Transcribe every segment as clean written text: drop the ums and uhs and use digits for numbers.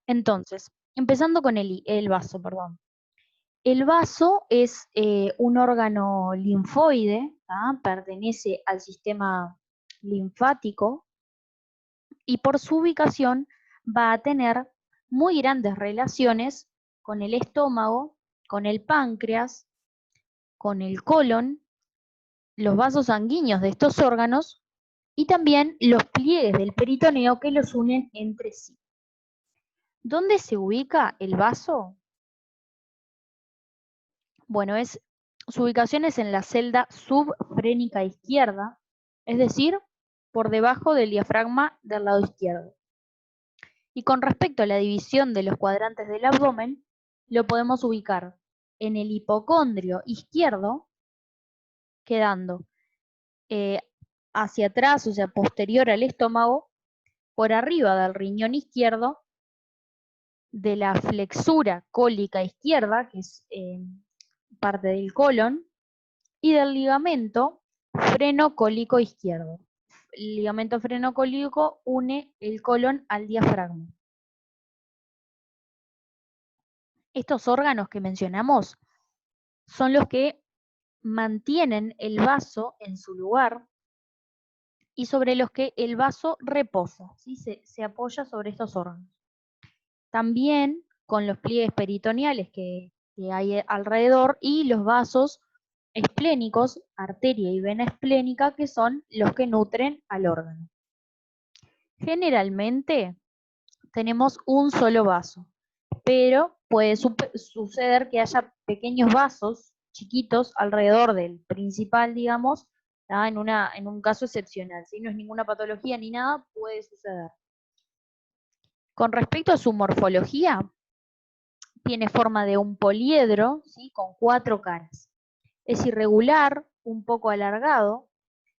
Entonces, empezando con el vaso, perdón. El vaso es un órgano linfoide, ¿tá? Pertenece al sistema linfático y por su ubicación va a tener muy grandes relaciones con el estómago, con el páncreas, con el colon, los vasos sanguíneos de estos órganos y también los pliegues del peritoneo que los unen entre sí. ¿Dónde se ubica el vaso? Bueno, su ubicación es en la celda subfrénica izquierda, es decir, por debajo del diafragma del lado izquierdo. Y con respecto a la división de los cuadrantes del abdomen, lo podemos ubicar en el hipocondrio izquierdo, quedando eh, hacia atrás, o sea, posterior al estómago, por arriba del riñón izquierdo, de la flexura cólica izquierda, que es parte del colon, y del ligamento frenocólico izquierdo. El ligamento frenocólico une el colon al diafragma. Estos órganos que mencionamos son los que mantienen el vaso en su lugar y sobre los que el vaso reposa, ¿sí? Se apoya sobre estos órganos. También con los pliegues peritoneales que hay alrededor y los vasos esplénicos, arteria y vena esplénica, que son los que nutren al órgano. Generalmente tenemos un solo vaso, pero puede suceder que haya pequeños vasos chiquitos alrededor del principal, digamos, en un caso excepcional. Si no es ninguna patología ni nada, puede suceder. Con respecto a su morfología, tiene forma de un poliedro, ¿sí? Con 4 caras. Es irregular, un poco alargado,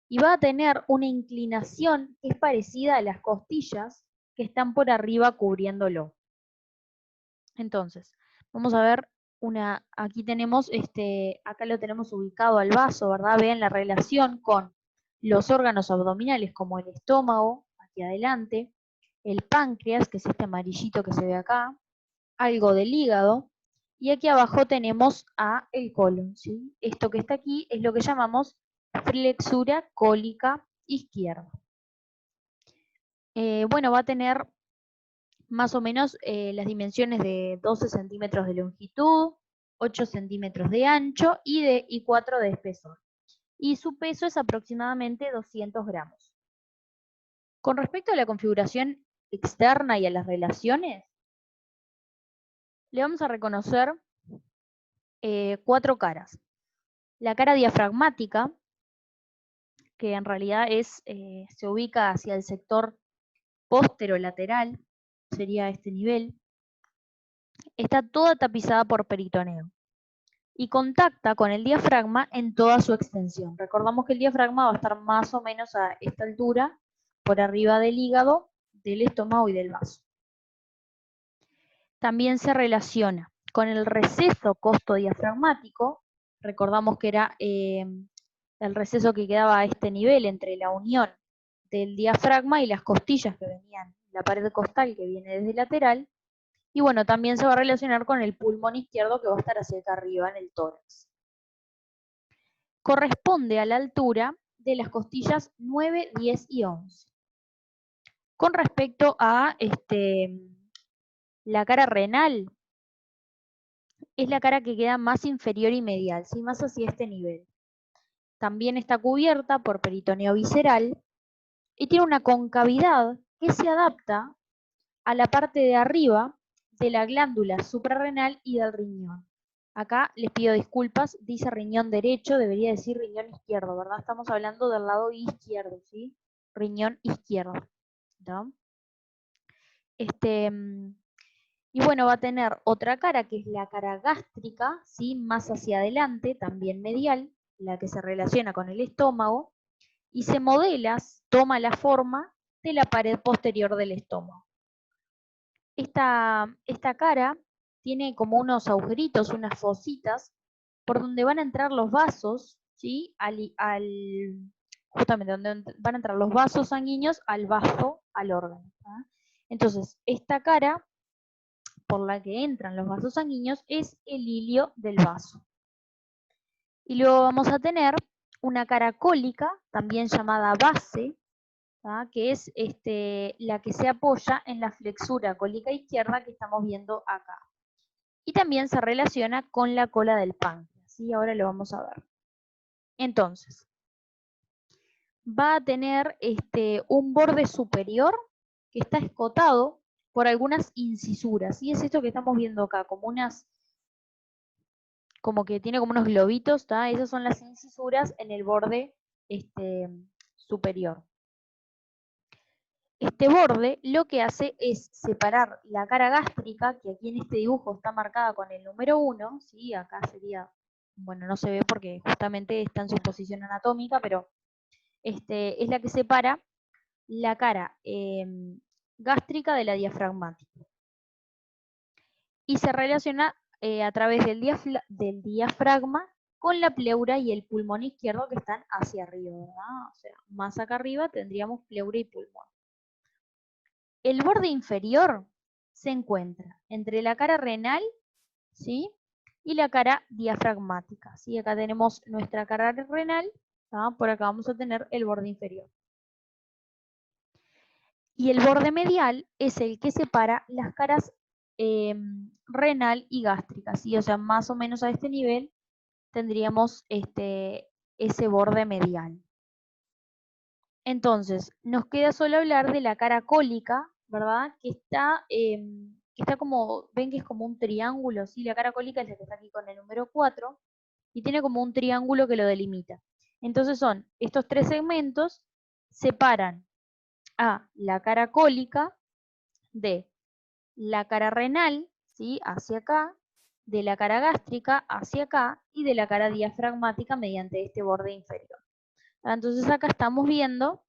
y va a tener una inclinación que es parecida a las costillas que están por arriba cubriéndolo. Entonces, vamos a ver aquí tenemos, acá lo tenemos ubicado al vaso, ¿verdad? Vean la relación con los órganos abdominales como el estómago, aquí adelante, el páncreas, que es este amarillito que se ve acá, algo del hígado, y aquí abajo tenemos el colon, ¿sí? Esto que está aquí es lo que llamamos flexura cólica izquierda. Bueno, va a tener más o menos las dimensiones de 12 centímetros de longitud, 8 centímetros de ancho y 4 de espesor. Y su peso es aproximadamente 200 gramos. Con respecto a la configuración externa y a las relaciones, le vamos a reconocer 4 caras. La cara diafragmática, que en realidad se ubica hacia el sector posterolateral, sería este nivel, está toda tapizada por peritoneo y contacta con el diafragma en toda su extensión. Recordamos que el diafragma va a estar más o menos a esta altura, por arriba del hígado, del estómago y del vaso. También se relaciona con el receso costodiafragmático. Recordamos que era el receso que quedaba a este nivel entre la unión del diafragma y las costillas que venían, la pared costal que viene desde el lateral. Y bueno, también se va a relacionar con el pulmón izquierdo que va a estar hacia acá arriba en el tórax. Corresponde a la altura de las costillas 9, 10 y 11. Con respecto a la cara renal, es la cara que queda más inferior y medial, ¿sí? Más hacia este nivel. También está cubierta por peritoneo visceral y tiene una concavidad que se adapta a la parte de arriba de la glándula suprarrenal y del riñón. Acá les pido disculpas, dice riñón derecho, debería decir riñón izquierdo, ¿verdad? Estamos hablando del lado izquierdo, ¿sí? Riñón izquierdo, ¿no? Y bueno, va a tener otra cara que es la cara gástrica, ¿sí? Más hacia adelante, también medial, la que se relaciona con el estómago, y se modela, toma la forma de la pared posterior del estómago. Esta cara tiene como unos agujeritos, unas fositas, por donde van a entrar los vasos, ¿sí? Justamente donde van a entrar los vasos sanguíneos al vaso, al órgano. ¿tá? Entonces, esta cara por la que entran los vasos sanguíneos es el hilio del vaso. Y luego vamos a tener una cara cólica, también llamada base, ¿tá? Que es la que se apoya en la flexura cólica izquierda que estamos viendo acá. Y también se relaciona con la cola del páncreas, ¿sí? Ahora lo vamos a ver. Entonces, va a tener un borde superior que está escotado por algunas incisuras, y es esto que estamos viendo acá, como que tiene como unos globitos, ¿tá? Esas son las incisuras en el borde superior. Este borde lo que hace es separar la cara gástrica, que aquí en este dibujo está marcada con el número 1, ¿sí? Acá sería, bueno, no se ve porque justamente está en su posición anatómica, pero es la que separa la cara gástrica de la diafragmática. Y se relaciona a través del diafragma con la pleura y el pulmón izquierdo que están hacia arriba, ¿verdad? O sea, más acá arriba tendríamos pleura y pulmón. El borde inferior se encuentra entre la cara renal, ¿sí? Y la cara diafragmática, ¿sí? Acá tenemos nuestra cara renal, ¿tá? Por acá vamos a tener el borde inferior. Y el borde medial es el que separa las caras renal y gástrica, ¿sí? O sea, más o menos a este nivel tendríamos ese borde medial. Entonces, nos queda solo hablar de la cara cólica, ¿verdad? Que está como, ven que es como un triángulo, ¿sí? La cara cólica es la que está aquí con el número 4, y tiene como un triángulo que lo delimita. Entonces son estos tres segmentos, separan a la cara cólica de la cara renal, ¿sí? Hacia acá, de la cara gástrica hacia acá, y de la cara diafragmática mediante este borde inferior. Entonces acá estamos viendo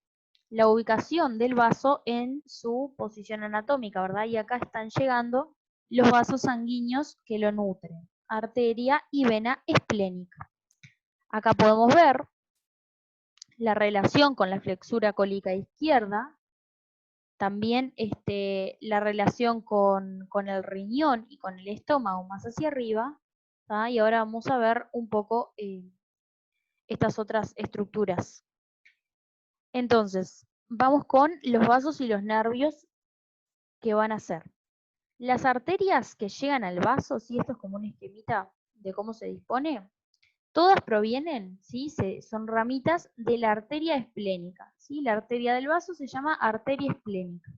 la ubicación del vaso en su posición anatómica, ¿verdad? Y acá están llegando los vasos sanguíneos que lo nutren, arteria y vena esplénica. Acá podemos ver la relación con la flexura cólica izquierda, también la relación con el riñón y con el estómago más hacia arriba, ¿tá? Y ahora vamos a ver un poco estas otras estructuras. Entonces, vamos con los vasos y los nervios que van a ser. Las arterias que llegan al vaso, ¿sí? Esto es como un esquemita de cómo se dispone. Todas provienen, ¿sí? Son ramitas de la arteria esplénica, ¿sí? La arteria del vaso se llama arteria esplénica.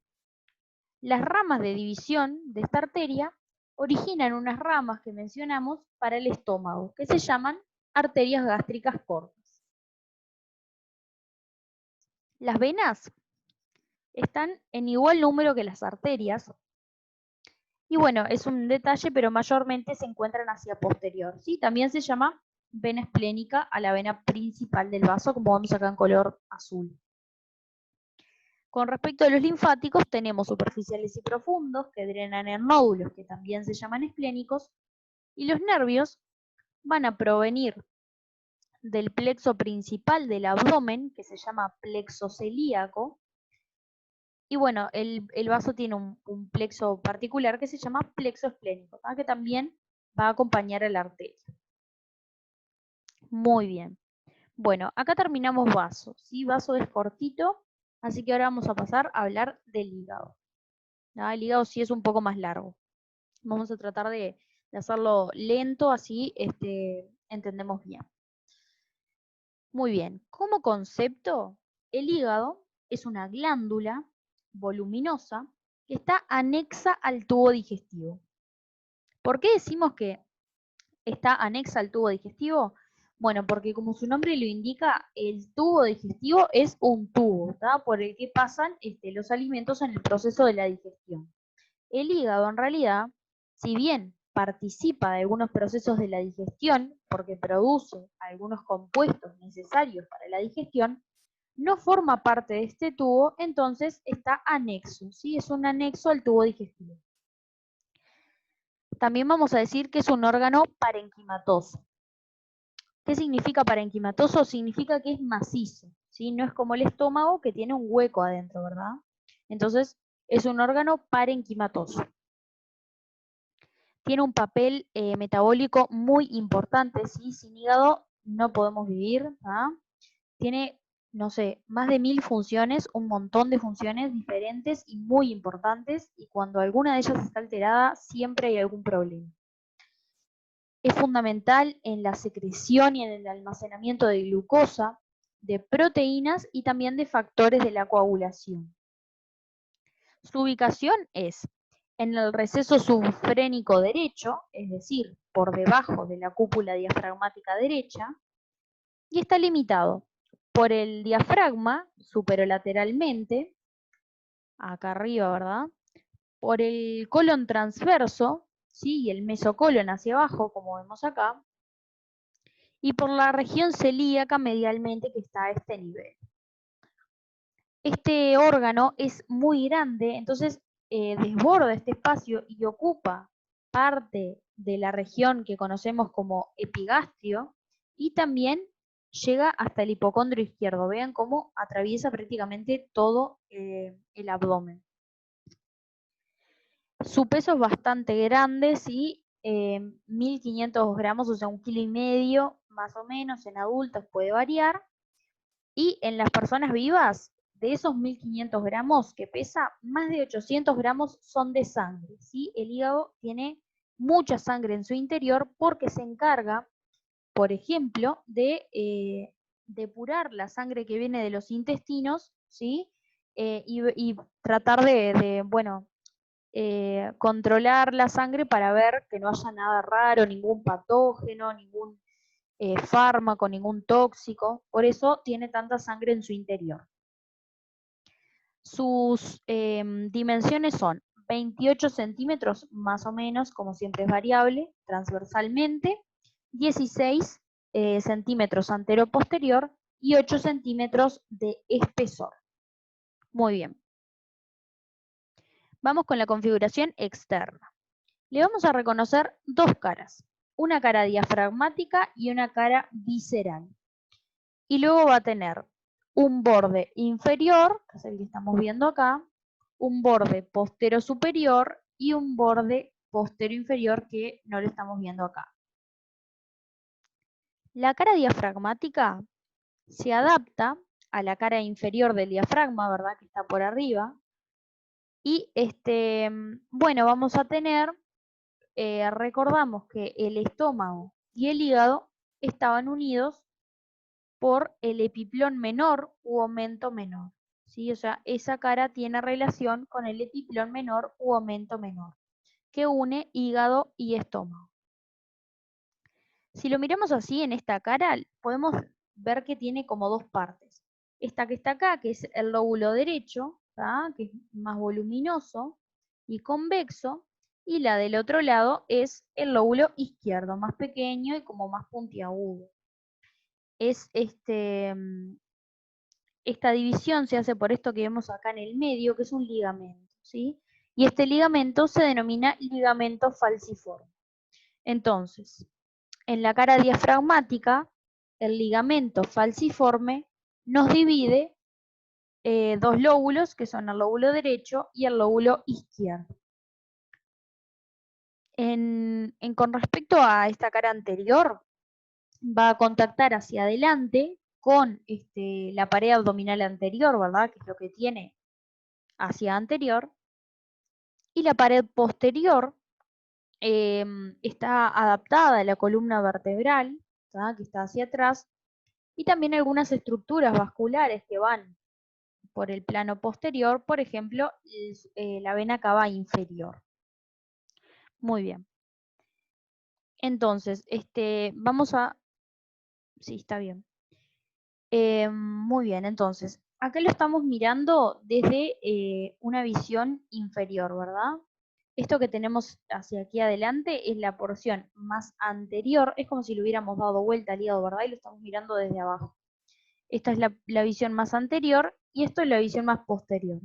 Las ramas de división de esta arteria originan unas ramas que mencionamos para el estómago, que se llaman arterias gástricas cortas. Las venas están en igual número que las arterias, y bueno, es un detalle, pero mayormente se encuentran hacia posterior, ¿sí? También se llama vena esplénica a la vena principal del vaso, como vemos acá en color azul. Con respecto a los linfáticos, tenemos superficiales y profundos, que drenan en nódulos, que también se llaman esplénicos, y los nervios van a provenir del plexo principal del abdomen, que se llama plexo celíaco. Y bueno, el vaso tiene un plexo particular que se llama plexo esplénico, ¿tá? Que también va a acompañar a la arteria. Muy bien. Bueno, acá terminamos vaso, ¿sí? Vaso es cortito, así que ahora vamos a pasar a hablar del hígado. ¿tá? El hígado sí es un poco más largo. Vamos a tratar de hacerlo lento, así entendemos bien. Muy bien, como concepto, el hígado es una glándula voluminosa que está anexa al tubo digestivo. ¿Por qué decimos que está anexa al tubo digestivo? Bueno, porque como su nombre lo indica, el tubo digestivo es un tubo, ¿tá? Por el que pasan los alimentos en el proceso de la digestión. El hígado, en realidad, si bien participa de algunos procesos de la digestión, porque produce algunos compuestos necesarios para la digestión, no forma parte de este tubo, entonces está anexo, ¿sí? Es un anexo al tubo digestivo. También vamos a decir que es un órgano parenquimatoso. ¿Qué significa parenquimatoso? Significa que es macizo, ¿sí? No es como el estómago que tiene un hueco adentro, ¿verdad? Entonces, es un órgano parenquimatoso. tiene un papel metabólico muy importante, ¿sí? Sin hígado no podemos vivir, ¿ah? Tiene, no sé, más de 1000 funciones, un montón de funciones diferentes y muy importantes, y cuando alguna de ellas está alterada, siempre hay algún problema. Es fundamental en la secreción y en el almacenamiento de glucosa, de proteínas y también de factores de la coagulación. Su ubicación es en el receso subfrénico derecho, es decir, por debajo de la cúpula diafragmática derecha, y está limitado por el diafragma superolateralmente, acá arriba, ¿verdad? Por el colon transverso, ¿sí? Y el mesocolon hacia abajo, como vemos acá, y por la región celíaca medialmente que está a este nivel. Este órgano es muy grande, entonces desborda este espacio y ocupa parte de la región que conocemos como epigastrio y también llega hasta el hipocondrio izquierdo. Vean cómo atraviesa prácticamente todo el abdomen. Su peso es bastante grande, ¿sí? 1500 gramos, o sea, 1,5 kg más o menos, en adultos puede variar. Y en las personas vivas, de esos 1500 gramos que pesa, más de 800 gramos son de sangre, ¿sí? El hígado tiene mucha sangre en su interior porque se encarga, por ejemplo, de depurar la sangre que viene de los intestinos, ¿sí? Y tratar bueno, controlar la sangre para ver que no haya nada raro, ningún patógeno, ningún fármaco, ningún tóxico. Por eso tiene tanta sangre en su interior. Sus dimensiones son 28 centímetros más o menos, como siempre es variable, transversalmente, 16 centímetros antero-posterior y 8 centímetros de espesor. Muy bien. Vamos con la configuración externa. Le vamos a reconocer dos caras, una cara diafragmática y una cara visceral. Y luego va a tener un borde inferior, que es el que estamos viendo acá, un borde postero superior y un borde postero inferior que no lo estamos viendo acá. La cara diafragmática se adapta a la cara inferior del diafragma, ¿verdad? Que está por arriba. Y bueno, vamos a tener, recordamos que el estómago y el hígado estaban unidos por el epiplón menor u aumento menor, ¿sí? O sea, esa cara tiene relación con el epiplón menor u aumento menor, que une hígado y estómago. Si lo miramos así en esta cara, podemos ver que tiene como dos partes. Esta que está acá, que es el lóbulo derecho, ¿tá? Que es más voluminoso y convexo, y la del otro lado es el lóbulo izquierdo, más pequeño y como más puntiagudo. Es esta división se hace por esto que vemos acá en el medio, que es un ligamento, ¿sí? Y este ligamento se denomina ligamento falciforme. Entonces, en la cara diafragmática, el ligamento falciforme nos divide dos lóbulos, que son el lóbulo derecho y el lóbulo izquierdo. Con respecto a esta cara anterior, va a contactar hacia adelante con la pared abdominal anterior, ¿verdad? Que es lo que tiene hacia anterior. Y la pared posterior está adaptada a la columna vertebral, ¿tá? Que está hacia atrás, y también algunas estructuras vasculares que van por el plano posterior, por ejemplo, la vena cava inferior. Muy bien. Entonces, vamos a... Sí, está bien. Muy bien, entonces, acá lo estamos mirando desde una visión inferior, ¿verdad? Esto que tenemos hacia aquí adelante es la porción más anterior, es como si le hubiéramos dado vuelta al hígado, ¿verdad? Y lo estamos mirando desde abajo. Esta es la visión más anterior y esto es la visión más posterior.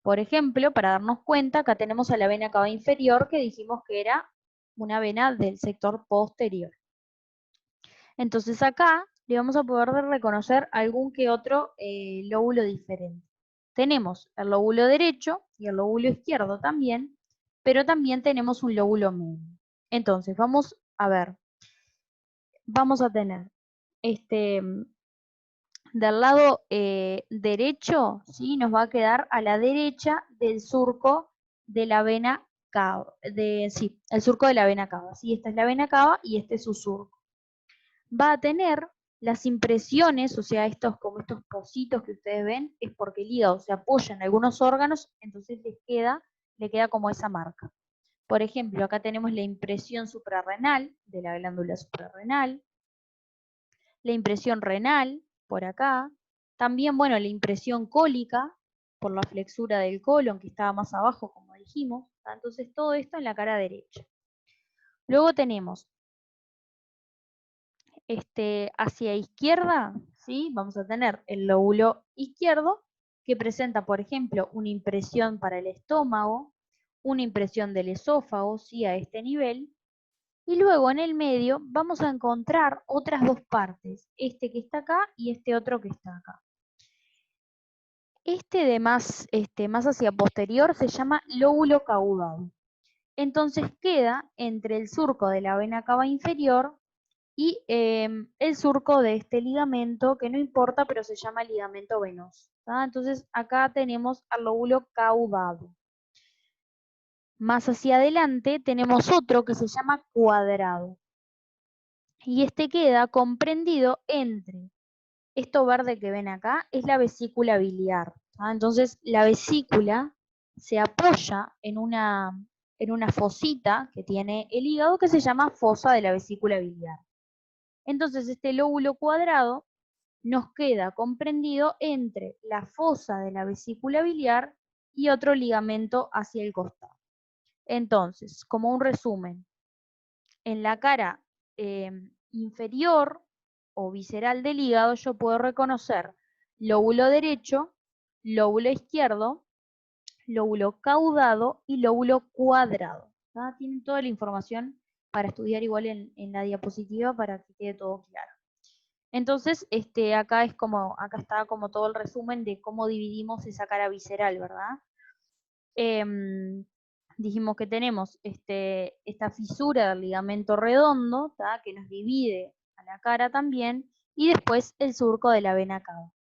Por ejemplo, para darnos cuenta, acá tenemos a la vena cava inferior que dijimos que era una vena del sector posterior. Entonces acá le vamos a poder reconocer algún que otro lóbulo diferente. Tenemos el lóbulo derecho y el lóbulo izquierdo también, pero también tenemos un lóbulo medio. Entonces, vamos a ver, vamos a tener del lado derecho, ¿sí? Nos va a quedar a la derecha del surco de la vena cava, sí, el surco de la vena cava, ¿sí? Esta es la vena cava y este es su surco. Va a tener las impresiones, o sea, como estos pocitos que ustedes ven, es porque el hígado se apoya en algunos órganos, entonces le queda como esa marca. Por ejemplo, acá tenemos la impresión suprarrenal de la glándula suprarrenal, la impresión renal por acá, también, bueno, la impresión cólica por la flexura del colon que estaba más abajo, como dijimos. Entonces, todo esto en la cara derecha. Luego tenemos hacia izquierda, ¿sí? Vamos a tener el lóbulo izquierdo que presenta, por ejemplo, una impresión para el estómago, una impresión del esófago, ¿sí? A este nivel. Y luego en el medio vamos a encontrar otras dos partes, este que está acá y este otro que está acá. Más hacia posterior se llama lóbulo caudado. Entonces queda entre el surco de la vena cava inferior y el surco de este ligamento, que no importa, pero se llama ligamento venoso. Entonces acá tenemos al lóbulo caudado. Más hacia adelante tenemos otro que se llama cuadrado. Y este queda comprendido entre, esto verde que ven acá, es la vesícula biliar. Entonces la vesícula se apoya en una fosita que tiene el hígado que se llama fosa de la vesícula biliar. Entonces este lóbulo cuadrado nos queda comprendido entre la fosa de la vesícula biliar y otro ligamento hacia el costado. Entonces, como un resumen, en la cara inferior o visceral del hígado yo puedo reconocer lóbulo derecho, lóbulo izquierdo, lóbulo caudado y lóbulo cuadrado. Tienen toda la información para estudiar igual en la diapositiva para que quede todo claro. Entonces, acá está como todo el resumen de cómo dividimos esa cara visceral, ¿verdad? Dijimos que tenemos esta fisura del ligamento redondo, que nos divide a la cara también, y después el surco de la vena cava.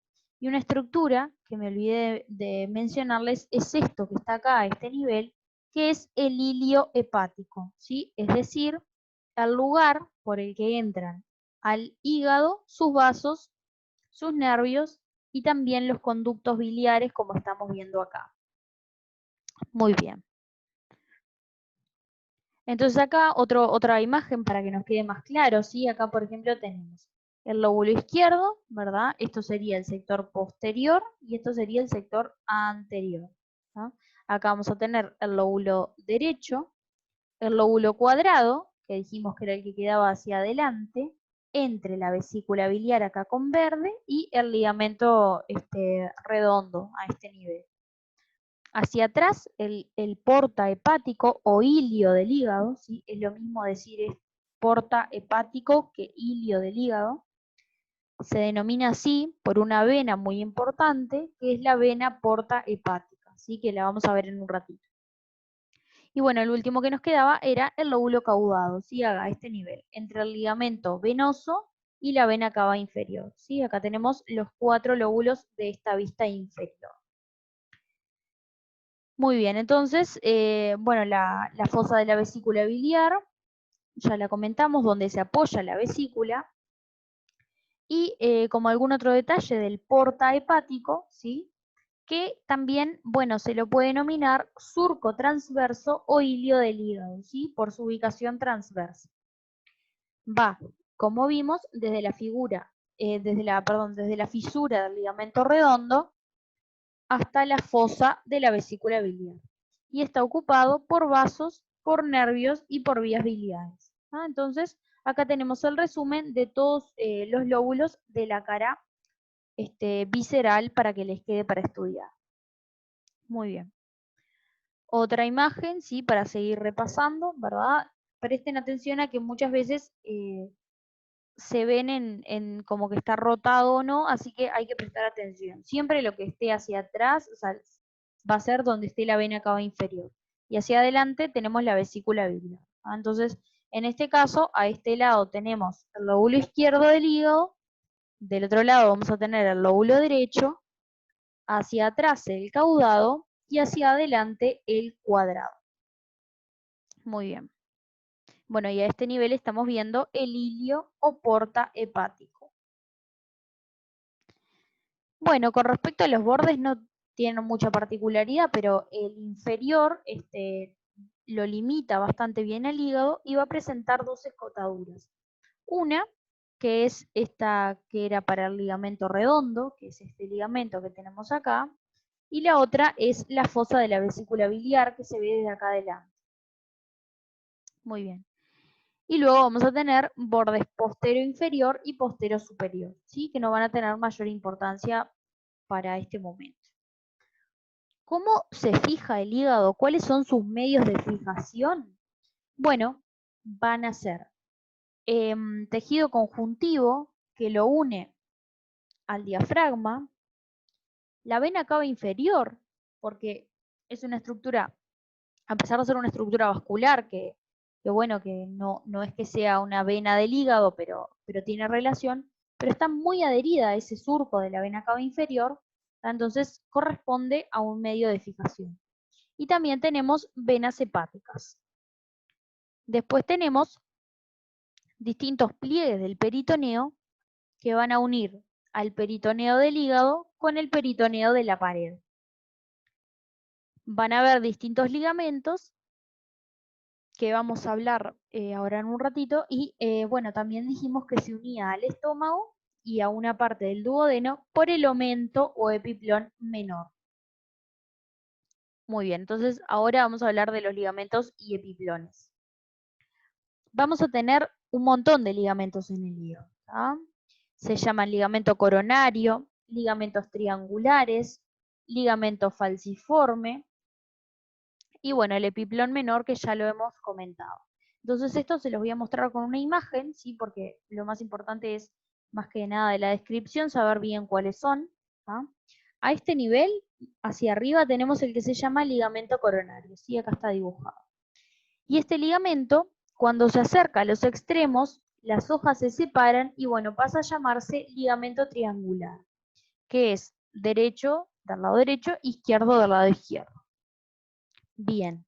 Y una estructura que me olvidé de mencionarles es esto que está acá a este nivel, que es el hilio hepático, ¿sí? Es decir, el lugar por el que entran al hígado sus vasos, sus nervios y también los conductos biliares, como estamos viendo acá. Muy bien. Entonces acá otra imagen para que nos quede más claro, ¿sí? Acá, por ejemplo, tenemos el lóbulo izquierdo, ¿verdad? Esto sería el sector posterior y esto sería el sector anterior. ¿no? Acá vamos a tener el lóbulo derecho, el lóbulo cuadrado, que dijimos que era el que quedaba hacia adelante, entre la vesícula biliar acá con verde y el ligamento redondo a este nivel. Hacia atrás, el porta hepático o hilio del hígado, ¿sí? Es lo mismo decir porta hepático que hilio del hígado. Se denomina así por una vena muy importante, que es la vena porta hepática, ¿sí? Que la vamos a ver en un ratito. Y bueno, el último que nos quedaba era el lóbulo caudado, ¿sí? A este nivel, entre el ligamento venoso y la vena cava inferior, ¿sí? Acá tenemos los 4 lóbulos de esta vista inferior. Muy bien, entonces, bueno, la fosa de la vesícula biliar, ya la comentamos, donde se apoya la vesícula. Y como algún otro detalle del porta hepático, ¿sí? Que también, bueno, se lo puede denominar surco transverso o hilio del hígado, ¿sí? Por su ubicación transversa. Va, como vimos, desde la fisura del ligamento redondo hasta la fosa de la vesícula biliar. Y está ocupado por vasos, por nervios y por vías biliares. Entonces, acá tenemos el resumen de todos los lóbulos de la cara visceral para que les quede para estudiar. Muy bien. Otra imagen, sí, para seguir repasando, ¿verdad? Presten atención a que muchas veces se ven en como que está rotado o no, así que hay que prestar atención. Siempre lo que esté hacia atrás, o sea, va a ser donde esté la vena cava inferior. Y hacia adelante tenemos la vesícula biliar. Entonces, En este caso, a este lado tenemos el lóbulo izquierdo del hígado, del otro lado vamos a tener el lóbulo derecho, hacia atrás el caudado y hacia adelante el cuadrado. Muy bien. Bueno, y a este nivel estamos viendo el ilio o porta hepático. Bueno, con respecto a los bordes no tienen mucha particularidad, pero el inferior lo limita bastante bien al hígado y va a presentar dos escotaduras. Una, que es esta que era para el ligamento redondo, que es este ligamento que tenemos acá, y la otra es la fosa de la vesícula biliar que se ve desde acá adelante. Muy bien. Y luego vamos a tener bordes postero inferior y postero superior, ¿sí? Que no van a tener mayor importancia para este momento. ¿Cómo se fija el hígado? ¿Cuáles son sus medios de fijación? Bueno, van a ser tejido conjuntivo que lo une al diafragma, la vena cava inferior, porque es una estructura, a pesar de ser una estructura vascular, que bueno, que no es que sea una vena del hígado, pero tiene relación, pero está muy adherida a ese surco de la vena cava inferior, entonces corresponde a un medio de fijación. Y también tenemos venas hepáticas. Después tenemos distintos pliegues del peritoneo que van a unir al peritoneo del hígado con el peritoneo de la pared. Van a haber distintos ligamentos que vamos a hablar ahora en un ratito y bueno, también dijimos que se unía al estómago y a una parte del duodeno por el omento o epiplón menor. Muy bien, entonces ahora vamos a hablar de los ligamentos y epiplones. Vamos a tener un montón de ligamentos en el hígado, ¿tá? Se llaman ligamento coronario, ligamentos triangulares, ligamento falciforme y bueno, el epiplón menor que ya lo hemos comentado. Entonces esto se los voy a mostrar con una imagen, ¿sí? Porque lo más importante es, más que nada de la descripción, saber bien cuáles son, ¿tá? A este nivel, hacia arriba, tenemos el que se llama ligamento coronario, ¿sí? Acá está dibujado. Y este ligamento, cuando se acerca a los extremos, las hojas se separan y bueno, pasa a llamarse ligamento triangular, que es derecho del lado derecho, izquierdo del lado izquierdo. Bien.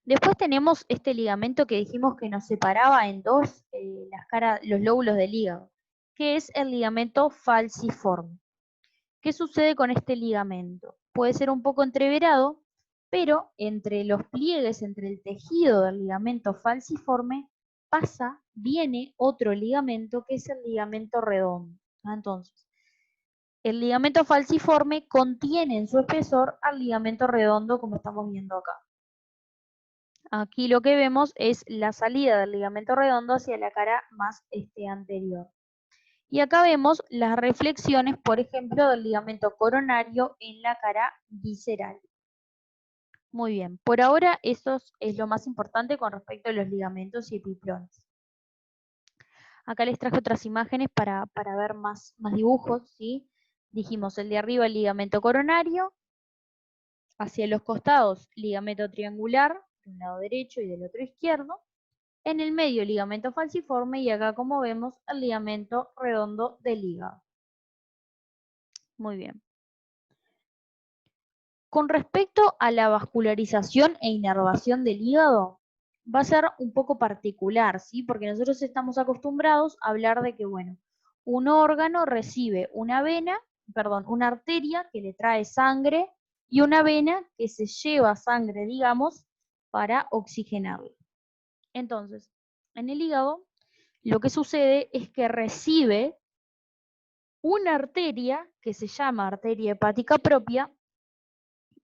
Después tenemos este ligamento que dijimos que nos separaba en dos los lóbulos del hígado, que es el ligamento falciforme. ¿Qué sucede con este ligamento? Puede ser un poco entreverado, pero entre los pliegues, entre el tejido del ligamento falciforme, viene otro ligamento que es el ligamento redondo. Entonces, el ligamento falciforme contiene en su espesor al ligamento redondo, como estamos viendo acá. Aquí lo que vemos es la salida del ligamento redondo hacia la cara más anterior. Y acá vemos las reflexiones, por ejemplo, del ligamento coronario en la cara visceral. Muy bien, por ahora eso es lo más importante con respecto a los ligamentos y epiplones. Acá les traje otras imágenes para ver más dibujos, ¿sí? Dijimos el de arriba el ligamento coronario, hacia los costados ligamento triangular, de un lado derecho y del otro izquierdo, en el medio ligamento falciforme y acá como vemos el ligamento redondo del hígado. Muy bien. Con respecto a la vascularización e inervación del hígado, va a ser un poco particular, ¿sí? Porque nosotros estamos acostumbrados a hablar de que, bueno, un órgano recibe una arteria que le trae sangre y una vena que se lleva sangre, digamos, para oxigenarla. Entonces, en el hígado, lo que sucede es que recibe una arteria que se llama arteria hepática propia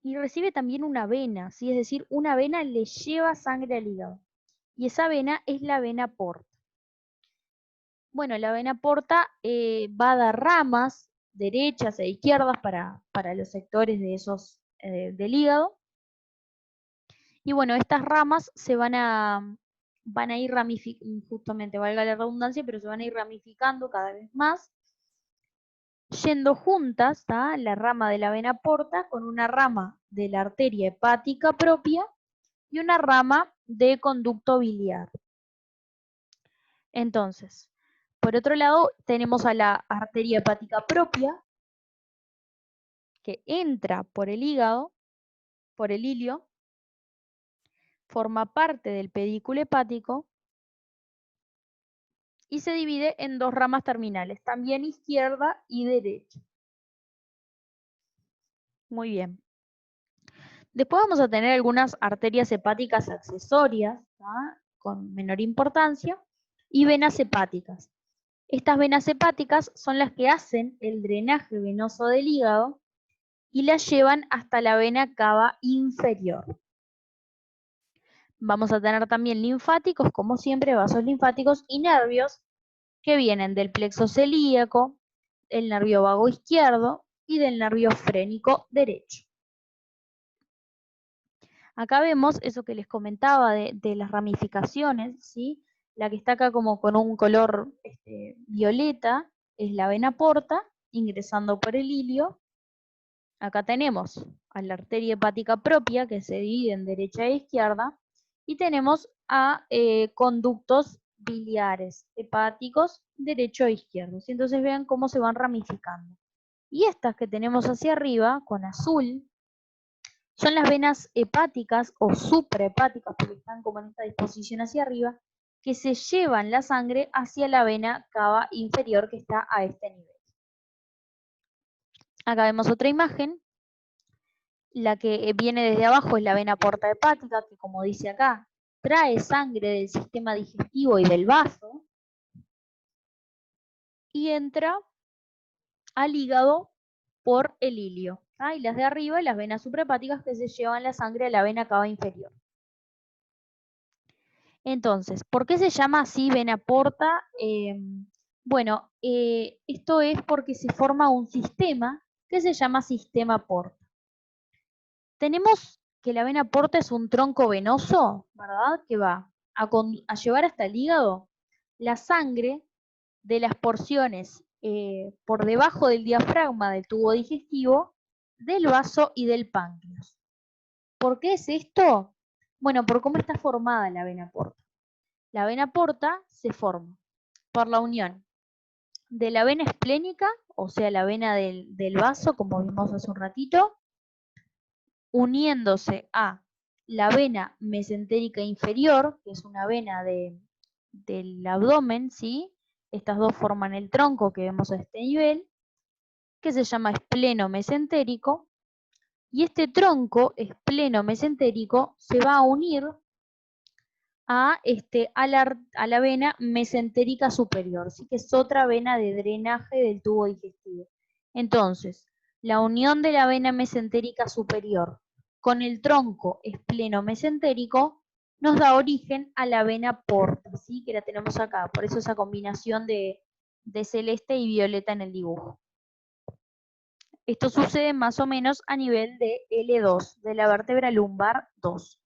y recibe también una vena, ¿sí? Es decir, una vena le lleva sangre al hígado. Y esa vena es la vena porta. Bueno, la vena porta va a dar ramas derechas e izquierdas para los sectores de esos del hígado. Y bueno, estas ramas se van a ir ramificando, justamente valga la redundancia, pero se van a ir ramificando cada vez más, yendo juntas, ¿tá? La rama de la vena porta con una rama de la arteria hepática propia y una rama de conducto biliar. Entonces, por otro lado, tenemos a la arteria hepática propia, que entra por el hígado, por el ilio, forma parte del pedículo hepático y se divide en dos ramas terminales, también izquierda y derecha. Muy bien. Después vamos a tener algunas arterias hepáticas accesorias, ¿tá? Con menor importancia, y venas hepáticas. Estas venas hepáticas son las que hacen el drenaje venoso del hígado y las llevan hasta la vena cava inferior. Vamos a tener también linfáticos, como siempre, vasos linfáticos y nervios que vienen del plexo celíaco, el nervio vago izquierdo y del nervio frénico derecho. Acá vemos eso que les comentaba de las ramificaciones, ¿sí? La que está acá como con un color violeta es la vena porta, ingresando por el ilio. Acá tenemos a la arteria hepática propia, que se divide en derecha e izquierda, y tenemos a conductos biliares hepáticos, derecho e izquierdo. Entonces vean cómo se van ramificando. Y estas que tenemos hacia arriba, con azul, son las venas hepáticas o suprahepáticas, porque están como en esta disposición hacia arriba, que se llevan la sangre hacia la vena cava inferior que está a este nivel. Acá vemos otra imagen. La que viene desde abajo es la vena porta hepática, que como dice acá, trae sangre del sistema digestivo y del vaso y entra al hígado por el ilio. Y las de arriba, las venas suprahepáticas que se llevan la sangre a la vena cava inferior. Entonces, ¿por qué se llama así vena porta? Bueno, esto es porque se forma un sistema que se llama sistema porta. Tenemos que la vena porta es un tronco venoso, ¿verdad? Que va a llevar hasta el hígado la sangre de las porciones por debajo del diafragma del tubo digestivo, del vaso y del páncreas. ¿Por qué es esto? Bueno, por cómo está formada la vena porta. La vena porta se forma por la unión de la vena esplénica, o sea, la vena del vaso, como vimos hace un ratito, uniéndose a la vena mesentérica inferior, que es una vena del abdomen, ¿sí? Estas dos forman el tronco que vemos a este nivel, que se llama espleno mesentérico, y este tronco espleno mesentérico se va a unir a la vena mesentérica superior, ¿sí? Que es otra vena de drenaje del tubo digestivo. Entonces, la unión de la vena mesentérica superior con el tronco espleno mesentérico nos da origen a la vena porta, ¿sí? Que la tenemos acá, por eso esa combinación de celeste y violeta en el dibujo. Esto sucede más o menos a nivel de L2, de la vértebra lumbar 2.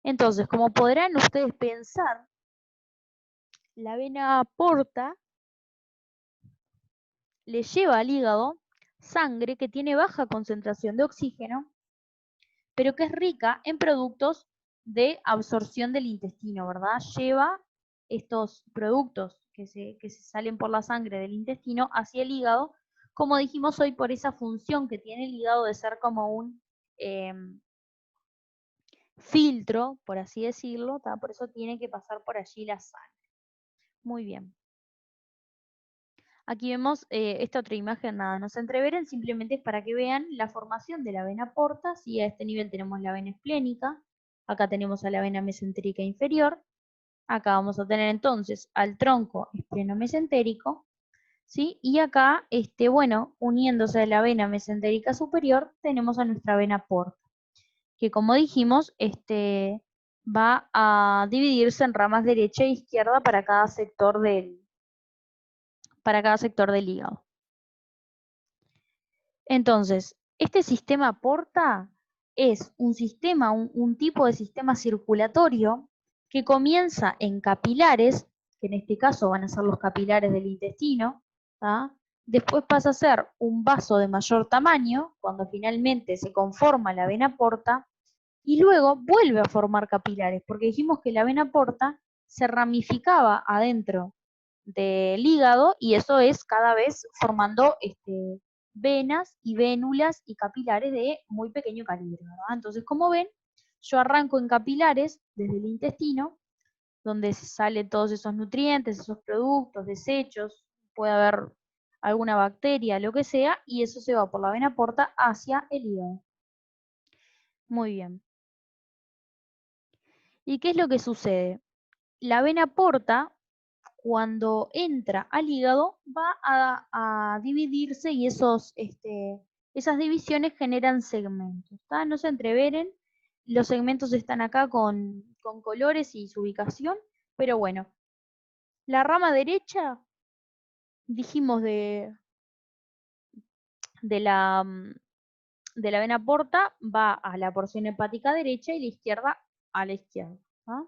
Entonces, como podrán ustedes pensar, la vena porta le lleva al hígado sangre que tiene baja concentración de oxígeno, pero que es rica en productos de absorción del intestino, ¿verdad? Lleva estos productos que se salen por la sangre del intestino hacia el hígado, como dijimos hoy, por esa función que tiene el hígado de ser como un filtro, por así decirlo, ¿tá? Por eso tiene que pasar por allí la sangre. Muy bien. Aquí vemos esta otra imagen, nada, no se entreveren, simplemente es para que vean la formación de la vena porta. ¿Sí? A este nivel tenemos la vena esplénica, acá tenemos a la vena mesentérica inferior, acá vamos a tener entonces al tronco espleno-mesentérico, ¿sí? Y acá, bueno, uniéndose a la vena mesentérica superior, tenemos a nuestra vena porta, que como dijimos, va a dividirse en ramas derecha e izquierda para cada sector del hígado. Entonces, este sistema porta es un sistema, un tipo de sistema circulatorio que comienza en capilares, que en este caso van a ser los capilares del intestino, ¿tá? Después pasa a ser un vaso de mayor tamaño, cuando finalmente se conforma la vena porta, y luego vuelve a formar capilares, porque dijimos que la vena porta se ramificaba adentro del hígado y eso es cada vez formando venas y vénulas y capilares de muy pequeño calibre, ¿verdad? Entonces, como ven, yo arranco en capilares desde el intestino, donde salen todos esos nutrientes, esos productos, desechos, puede haber alguna bacteria, lo que sea, y eso se va por la vena porta hacia el hígado. Muy bien. ¿Y qué es lo que sucede? La vena porta, cuando entra al hígado, va a dividirse y esas divisiones generan segmentos. No se entreveren, los segmentos están acá con colores y su ubicación, pero bueno, la rama derecha, dijimos de la, de la vena porta, va a la porción hepática derecha y la izquierda a la izquierda. ¿Ah?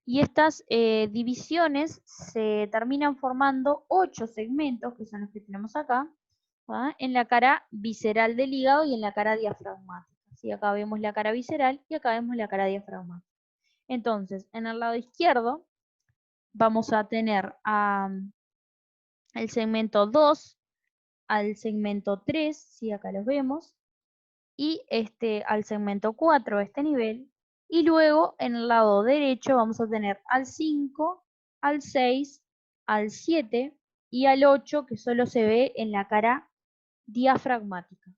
Y estas divisiones se terminan formando 8 segmentos, que son los que tenemos acá, ¿ah? En la cara visceral del hígado y en la cara diafragmática. ¿Sí? Acá vemos la cara visceral y acá vemos la cara diafragmática. Entonces, en el lado izquierdo vamos a tener el segmento 2, al segmento 3, ¿sí? Acá los vemos, y al segmento 4 a este nivel, y luego en el lado derecho vamos a tener al 5, al 6, al 7 y al 8, que solo se ve en la cara diafragmática.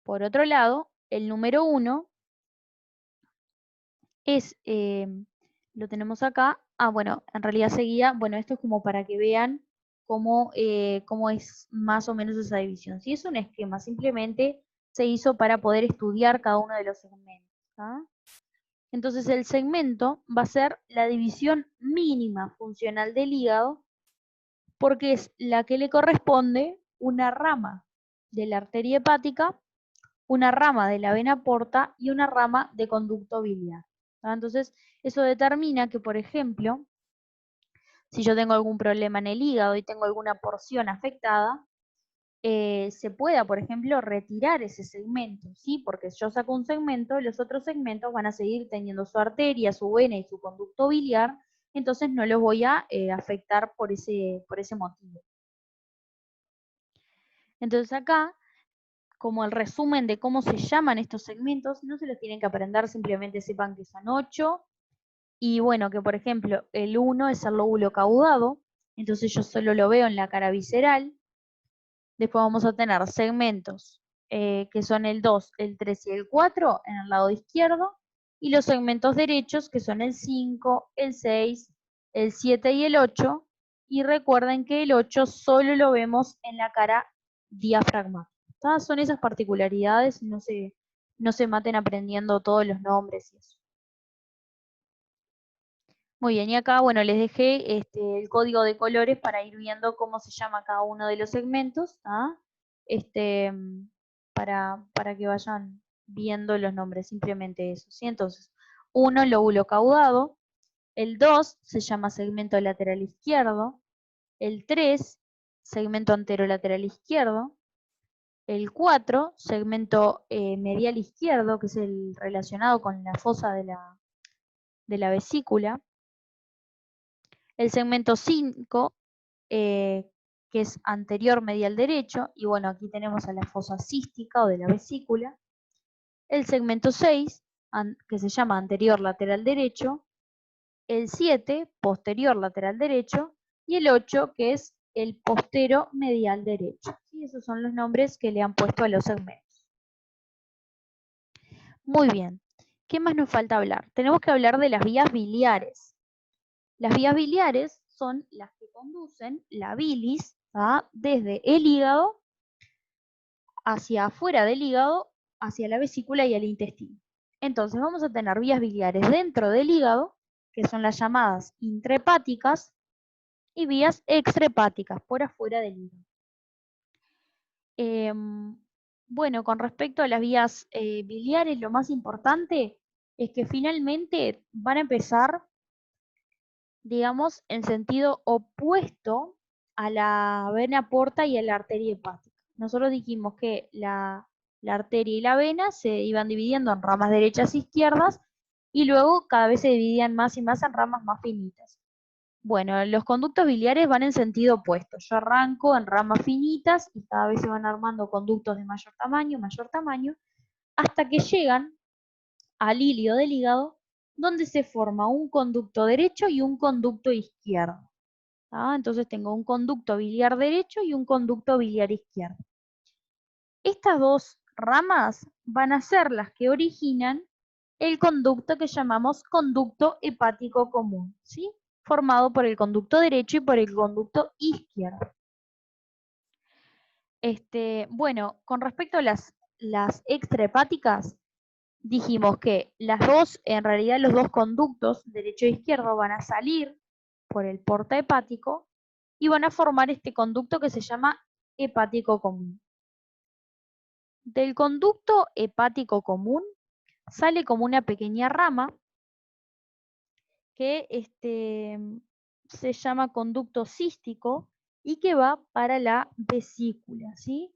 Por otro lado, el número 1 es, lo tenemos acá, bueno, en realidad seguía, bueno, esto es como para que vean cómo es más o menos esa división. Si es un esquema, simplemente se hizo para poder estudiar cada uno de los segmentos. ¿Ah? Entonces el segmento va a ser la división mínima funcional del hígado porque es la que le corresponde una rama de la arteria hepática, una rama de la vena porta y una rama de conducto biliar. Entonces eso determina que, por ejemplo, si yo tengo algún problema en el hígado y tengo alguna porción afectada, se pueda, por ejemplo, retirar ese segmento, ¿sí? Porque yo saco un segmento, los otros segmentos van a seguir teniendo su arteria, su vena y su conducto biliar, entonces no los voy a afectar por ese motivo. Entonces acá, como el resumen de cómo se llaman estos segmentos, no se los tienen que aprender, simplemente sepan que son 8, y bueno, que por ejemplo, el 1 es el lóbulo caudado, entonces yo solo lo veo en la cara visceral. Después vamos a tener segmentos que son el 2, el 3 y el 4 en el lado izquierdo, y los segmentos derechos que son el 5, el 6, el 7 y el 8, y recuerden que el 8 solo lo vemos en la cara diafragmática. Todas son esas particularidades, no se maten aprendiendo todos los nombres y eso. Muy bien, y acá, bueno, les dejé el código de colores para ir viendo cómo se llama cada uno de los segmentos, ¿ah? Para que vayan viendo los nombres, simplemente eso, ¿sí? Entonces, 1, lóbulo caudado, el 2 se llama segmento lateral izquierdo, el 3, segmento anterolateral izquierdo, el 4, segmento medial izquierdo, que es el relacionado con la fosa de la vesícula, el segmento 5, que es anterior medial derecho, y bueno, aquí tenemos a la fosa cística o de la vesícula. El segmento 6, que se llama anterior lateral derecho. El 7, posterior lateral derecho. Y el 8, que es el postero medial derecho. ¿Sí? Esos son los nombres que le han puesto a los segmentos. Muy bien. ¿Qué más nos falta hablar? Tenemos que hablar de las vías biliares. Las vías biliares son las que conducen la bilis desde el hígado hacia afuera del hígado, hacia la vesícula y el intestino. Entonces vamos a tener vías biliares dentro del hígado, que son las llamadas intrahepáticas, y vías extrahepáticas, por afuera del hígado. Bueno, con respecto a las vías biliares, lo más importante es que finalmente van a empezar, digamos, en sentido opuesto a la vena porta y a la arteria hepática. Nosotros dijimos que la arteria y la vena se iban dividiendo en ramas derechas e izquierdas, y luego cada vez se dividían más y más en ramas más finitas. Bueno, los conductos biliares van en sentido opuesto. Yo arranco en ramas finitas y cada vez se van armando conductos de mayor tamaño, hasta que llegan al hilio del hígado, donde se forma un conducto derecho y un conducto izquierdo. Entonces tengo un conducto biliar derecho y un conducto biliar izquierdo. Estas dos ramas van a ser las que originan el conducto que llamamos conducto hepático común, ¿sí? Formado por el conducto derecho y por el conducto izquierdo. Bueno, con respecto a las extrahepáticas, dijimos que en realidad los dos conductos, derecho e izquierdo, van a salir por el porta hepático y van a formar este conducto que se llama hepático común. Del conducto hepático común sale como una pequeña rama que se llama conducto cístico y que va para la vesícula, ¿sí?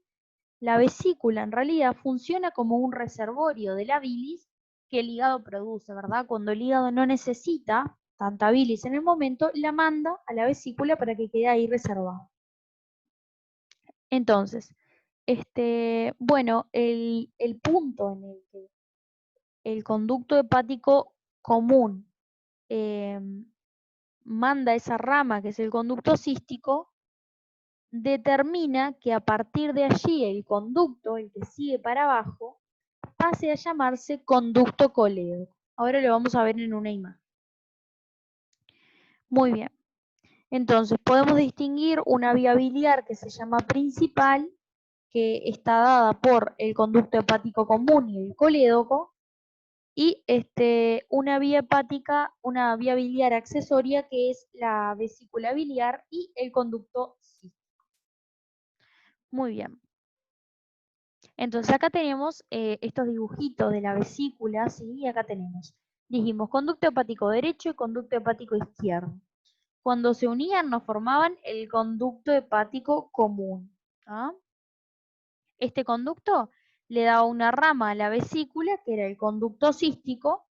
La vesícula en realidad funciona como un reservorio de la bilis que el hígado produce, ¿verdad? Cuando el hígado no necesita tanta bilis en el momento, la manda a la vesícula para que quede ahí reservado. Entonces, bueno, el punto en el que el conducto hepático común manda esa rama, que es el conducto cístico, determina que a partir de allí el conducto, el que sigue para abajo, pase a llamarse conducto colédoco. Ahora lo vamos a ver en una imagen. Muy bien. Entonces, podemos distinguir una vía biliar que se llama principal, que está dada por el conducto hepático común y el colédoco, y una vía hepática, una vía biliar accesoria que es la vesícula biliar y el conducto cístico. Muy bien. Entonces acá tenemos estos dibujitos de la vesícula, ¿sí? Y acá tenemos, dijimos, conducto hepático derecho y conducto hepático izquierdo. Cuando se unían nos formaban el conducto hepático común. Este conducto le daba una rama a la vesícula, que era el conducto cístico,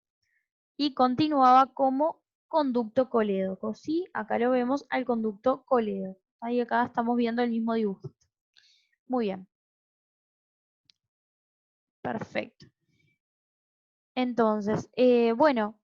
y continuaba como conducto colédoco, ¿sí? Acá lo vemos al conducto colédoco. Ahí acá estamos viendo el mismo dibujito. Muy bien. Perfecto. Entonces, bueno,